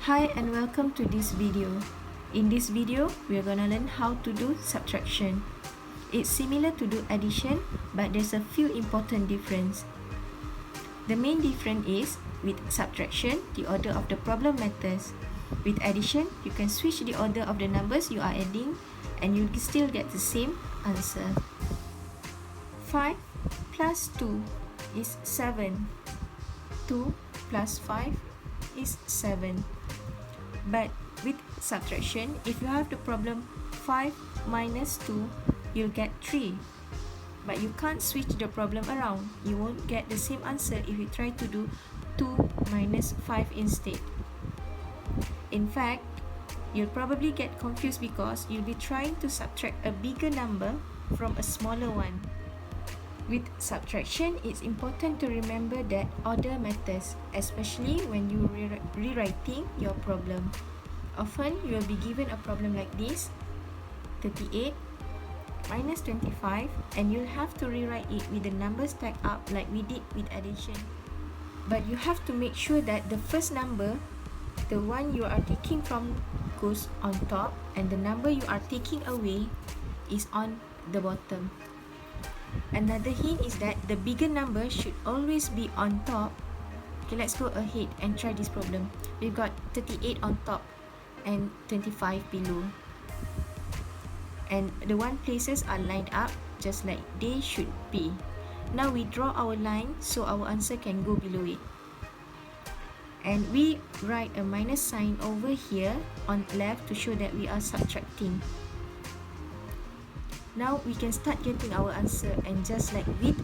Hi and welcome to this video. In this video, we are gonna learn how to do subtraction. It's similar to do addition, but there's a few important differences. The main difference is, with subtraction, the order of the problem matters. With addition, you can switch the order of the numbers you are adding and you'll still get the same answer. 5 plus 2 is 7. 2 plus 5 is 7. But with subtraction, if you have the problem 5 minus 2, you'll get 3. But you can't switch the problem around. You won't get the same answer if you try to do 2 minus 5 instead. In fact, you'll probably get confused because you'll be trying to subtract a bigger number from a smaller one. With subtraction, it's important to remember that order matters, especially when you're rewriting your problem. Often, you will be given a problem like this, 38 minus 25, and you'll have to rewrite it with the numbers stacked up like we did with addition. But you have to make sure that the first number, the one you are taking from, goes on top, and the number you are taking away is on the bottom. Another hint is that the bigger number should always be on top. Okay, let's go ahead and try this problem. We've got 38 on top and 25 below. And the one places are lined up just like they should be. Now we draw our line so our answer can go below it. And we write a minus sign over here on left to show that we are subtracting. Now we can start getting our answer, and just like with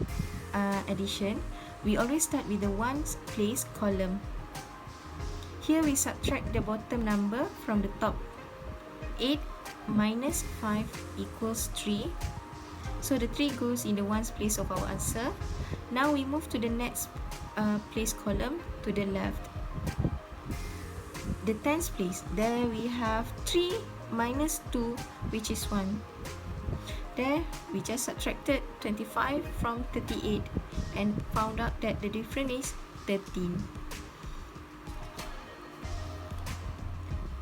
addition, we always start with the ones place column. Here we subtract the bottom number from the top. 8 minus 5 equals 3. So the 3 goes in the ones place of our answer. Now we move to the next place column to the left. The tens place, there we have 3 minus 2, which is 1. There, we just subtracted 25 from 38 and found out that the difference is 13.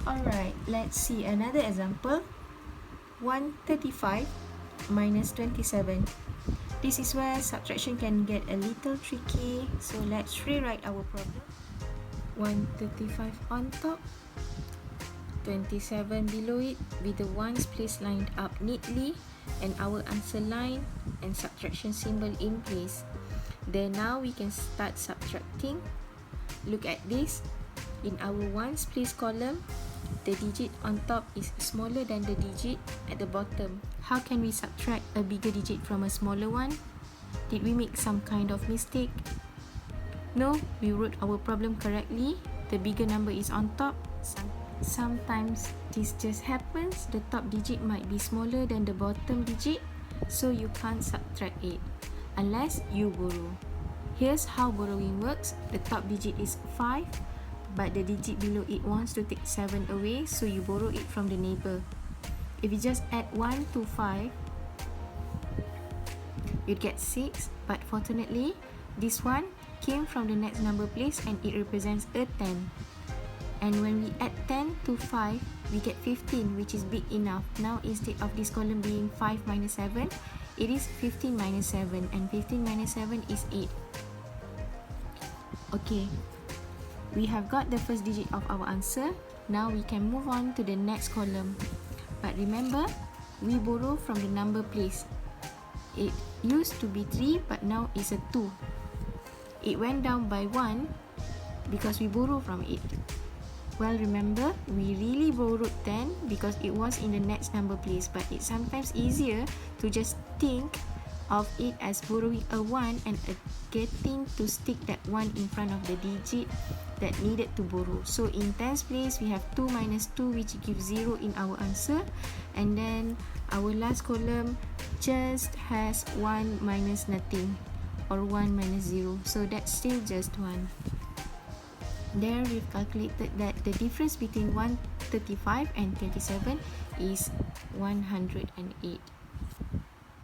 Alright, let's see another example. 135 minus 27. This is where subtraction can get a little tricky, so let's rewrite our problem. 135 on top, 27 below it, with the ones placed lined up neatly, and our answer line and subtraction symbol in place. Then now we can start subtracting. Look at this. In our ones place column, the digit on top is smaller than the digit at the bottom. How can we subtract a bigger digit from a smaller one? Did we make some kind of mistake? No, we wrote our problem correctly. The bigger number is on top. Sometimes this just happens. The top digit might be smaller than the bottom digit, so you can't subtract it unless you borrow. Here's how borrowing works. The top digit is 5, but the digit below it wants to take 7 away, so you borrow it from the neighbor. If you just add 1 to 5, you'd get 6, but fortunately this one came from the next number place and it represents a 10. And when we add 10 to 5, we get 15, which is big enough. Now instead of this column being 5 minus 7, it is 15 minus 7, and 15 minus 7 is 8. Okay, we have got the first digit of our answer. Now we can move on to the next column. But remember, we borrow from the number place. It used to be 3, but now it's a 2. It went down by 1 because we borrow from it. Well, remember, we really borrowed 10 because it was in the next number place, but it's sometimes easier to just think of it as borrowing a 1 and getting to stick that 1 in front of the digit that needed to borrow. So in tens place, we have 2 minus 2, which gives 0 in our answer, and then our last column just has 1 minus nothing, or 1 minus 0, so that's still just 1. There we've calculated that the difference between 135 and 27 is 108.